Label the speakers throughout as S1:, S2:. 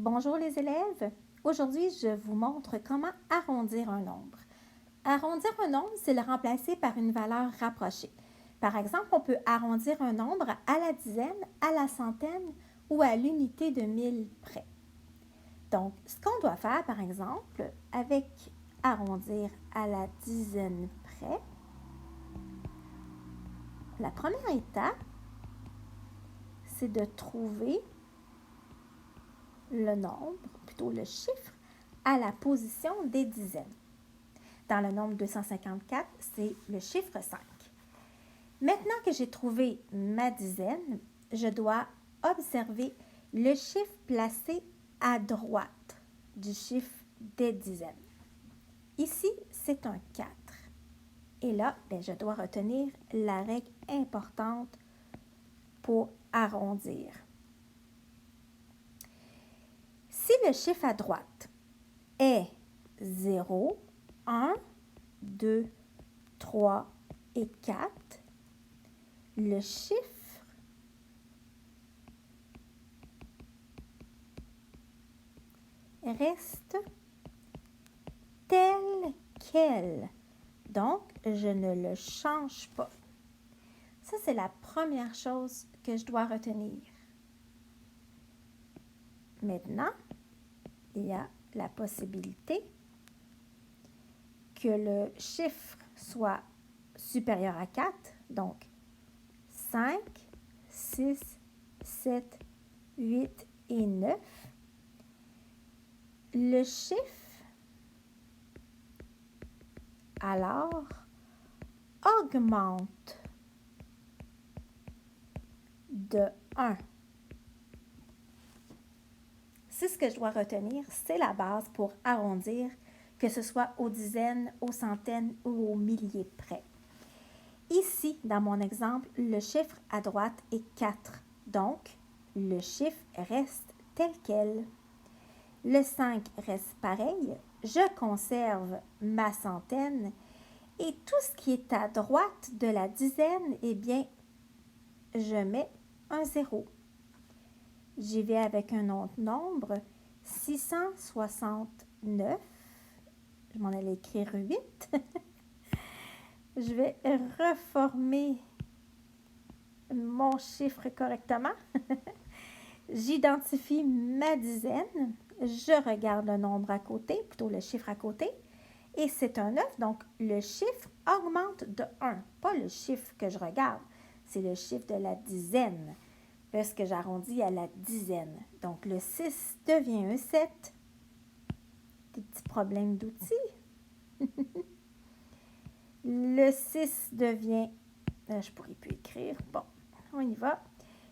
S1: Bonjour les élèves. Aujourd'hui, je vous montre comment arrondir un nombre. Arrondir un nombre, c'est le remplacer par une valeur rapprochée. Par exemple, on peut arrondir un nombre à la dizaine, à la centaine ou à l'unité de mille près. Donc, ce qu'on doit faire, par exemple, avec arrondir à la dizaine près, la première étape, c'est de trouver le nombre, plutôt le chiffre, à la position des dizaines. Dans le nombre 254, c'est le chiffre 5. Maintenant que j'ai trouvé ma dizaine, je dois observer le chiffre placé à droite du chiffre des dizaines. Ici, c'est un 4. Et là, je dois retenir la règle importante pour arrondir. Si le chiffre à droite est 0, 1, 2, 3 et 4, le chiffre reste tel quel. Donc, je ne le change pas. Ça, c'est la première chose que je dois retenir. Maintenant, il y a la possibilité que le chiffre soit supérieur à 4, donc 5, 6, 7, 8 et 9. Le chiffre, alors, augmente de 1. C'est ce que je dois retenir, c'est la base pour arrondir, que ce soit aux dizaines, aux centaines ou aux milliers près. Ici, dans mon exemple, le chiffre à droite est 4, donc le chiffre reste tel quel. Le 5 reste pareil, je conserve ma centaine et tout ce qui est à droite de la dizaine, eh bien, je mets un 0. J'y vais avec un autre nombre, 669. Je m'en allais écrire 8. Je vais reformer mon chiffre correctement. J'identifie ma dizaine. Je regarde le nombre à côté, plutôt le chiffre à côté. Et c'est un 9, donc le chiffre augmente de 1. Pas le chiffre que je regarde, c'est le chiffre de la dizaine. Lorsque j'arrondis à la dizaine. Donc, le 6 devient un 7. Des petits problèmes d'outils. Le 6 devient... je ne pourrais plus écrire. Bon, on y va.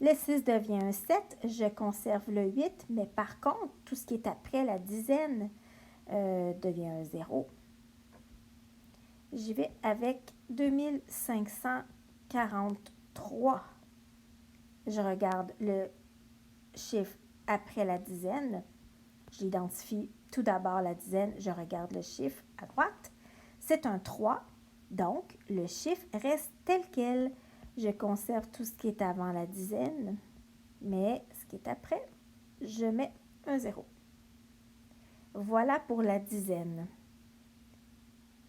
S1: Le 6 devient un 7. Je conserve le 8, mais par contre, tout ce qui est après la dizaine devient un 0. J'y vais avec 2543. Je regarde le chiffre après la dizaine. J'identifie tout d'abord la dizaine. Je regarde le chiffre à droite. C'est un 3. Donc, le chiffre reste tel quel. Je conserve tout ce qui est avant la dizaine. Mais ce qui est après, je mets un 0. Voilà pour la dizaine.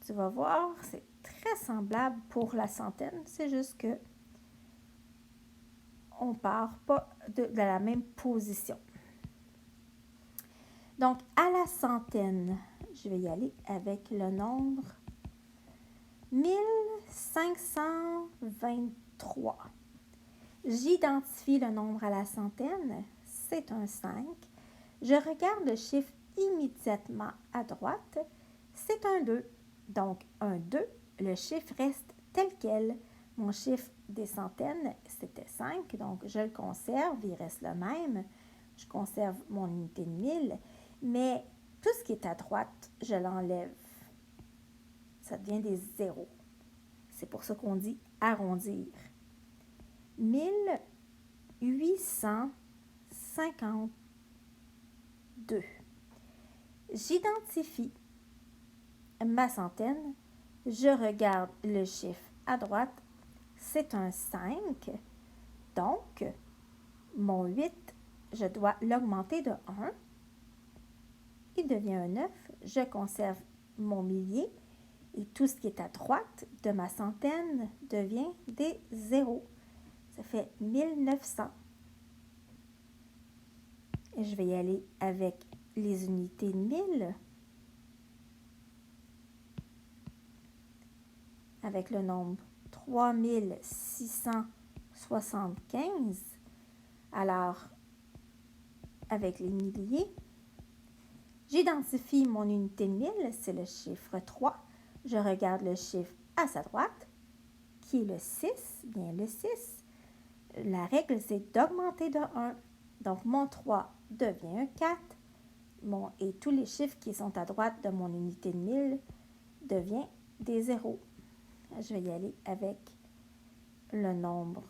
S1: Tu vas voir, c'est très semblable pour la centaine. C'est juste que on ne part pas de la même position. Donc, à la centaine, je vais y aller avec le nombre 1523. J'identifie le nombre à la centaine, c'est un 5. Je regarde le chiffre immédiatement à droite, c'est un 2. Donc, un 2, le chiffre reste tel quel. Mon chiffre des centaines, c'était 5, donc je le conserve, il reste le même. Je conserve mon unité de 1000, mais tout ce qui est à droite, je l'enlève. Ça devient des zéros. C'est pour ça qu'on dit arrondir. 1852. J'identifie ma centaine. Je regarde le chiffre à droite. C'est un 5. Donc, mon 8, je dois l'augmenter de 1. il devient un 9. Je conserve mon millier et tout ce qui est à droite de ma centaine devient des zéros. Ça fait 1900. Et je vais y aller avec les unités de 1000. Avec le nombre 3675. Alors, avec les milliers, j'identifie mon unité de 1000, c'est le chiffre 3. Je regarde le chiffre à sa droite, qui est le 6. Bien, le 6, la règle, c'est d'augmenter de 1. Donc, mon 3 devient un 4. Et tous les chiffres qui sont à droite de mon unité de 1000 deviennent des zéros. Je vais y aller avec le nombre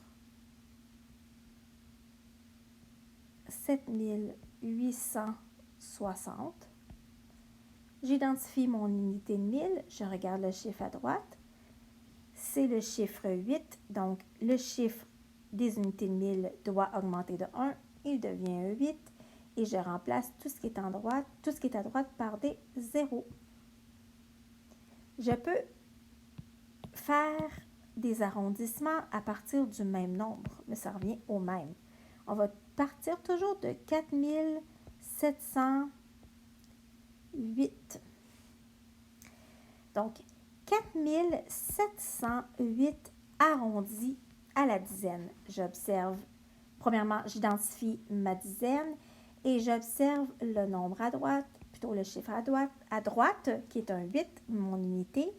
S1: 7860. J'identifie mon unité de 1000. Je regarde le chiffre à droite. C'est le chiffre 8. Donc, le chiffre des unités de 1000 doit augmenter de 1. Il devient un 8. Et je remplace tout ce qui est à droite par des zéros. Je peux faire des arrondissements à partir du même nombre, mais ça revient au même. On va partir toujours de 4708. Donc, 4708 arrondi à la dizaine. J'observe, premièrement, j'identifie ma dizaine et j'observe le nombre à droite, plutôt le chiffre à droite qui est un 8, mon unité.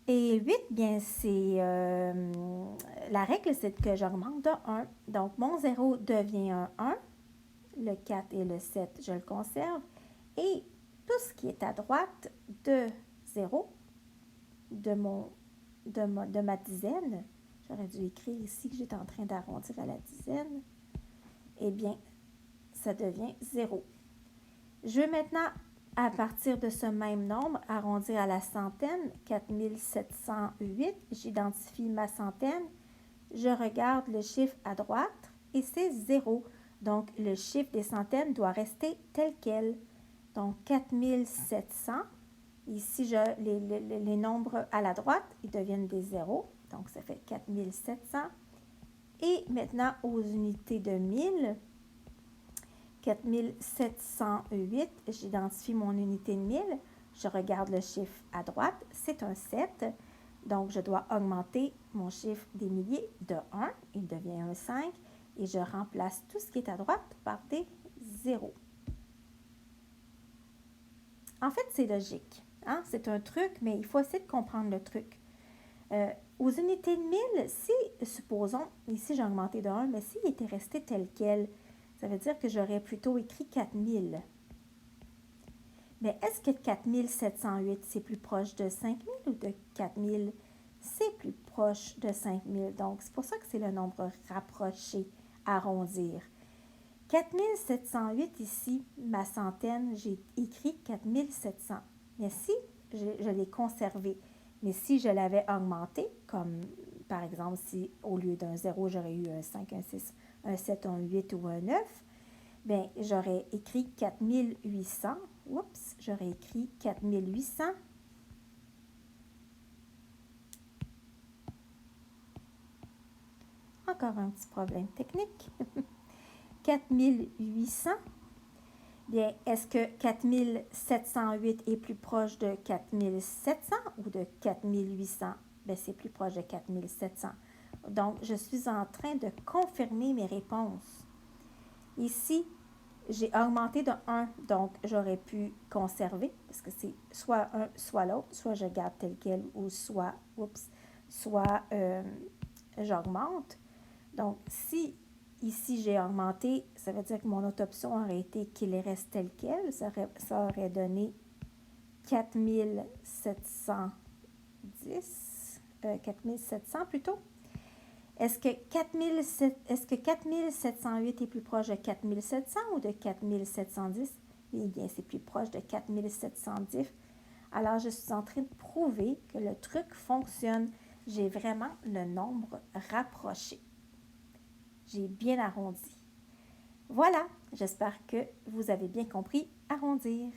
S1: Et 8, bien, c'est la règle, c'est que j'augmente de 1. Donc, mon 0 devient un 1. Le 4 et le 7, je le conserve. Et tout ce qui est à droite de 0, de ma dizaine, j'aurais dû écrire ici que j'étais en train d'arrondir à la dizaine, eh bien, ça devient 0. Je vais maintenant, à partir de ce même nombre, arrondir à la centaine, 4708. J'identifie ma centaine. Je regarde le chiffre à droite et c'est 0. Donc, le chiffre des centaines doit rester tel quel. Donc, 4700. Ici, les nombres à la droite, ils deviennent des zéros. Donc, ça fait 4700. Et maintenant, aux unités de 1000, 4708, j'identifie mon unité de 1000, je regarde le chiffre à droite, c'est un 7, donc je dois augmenter mon chiffre des milliers de 1, il devient un 5, et je remplace tout ce qui est à droite par des zéros. En fait, c'est logique, hein? C'est un truc, mais il faut essayer de comprendre le truc. Aux unités de 1000, si, supposons, ici j'ai augmenté de 1, mais s'il était resté tel quel, ça veut dire que j'aurais plutôt écrit 4000. Mais est-ce que 4708, c'est plus proche de 5000 ou de 4000? C'est plus proche de 5000. Donc, c'est pour ça que c'est le nombre rapproché, arrondir. 4708 ici, ma centaine, j'ai écrit 4700. Mais si je l'ai conservé, mais si je l'avais augmenté, comme par exemple, si au lieu d'un 0, j'aurais eu un 5, un 6, un 7, un 8 ou un 9, bien, j'aurais écrit 4800. Oups, j'aurais écrit 4800. Encore un petit problème technique. 4800. Bien, est-ce que 4708 est plus proche de 4700 ou de 4800? Bien, c'est plus proche de 4700. Donc, je suis en train de confirmer mes réponses. Ici, j'ai augmenté de 1, donc j'aurais pu conserver, parce que c'est soit un, soit l'autre, soit je garde tel quel, ou soit j'augmente. Donc, si ici j'ai augmenté, ça veut dire que mon autre option aurait été qu'il reste tel quel, ça aurait donné 4700 plutôt. Est-ce que 4708 est plus proche de 4700 ou de 4710? Eh bien, c'est plus proche de 4710. Alors, je suis en train de prouver que le truc fonctionne. J'ai vraiment le nombre rapproché. J'ai bien arrondi. Voilà, j'espère que vous avez bien compris arrondir.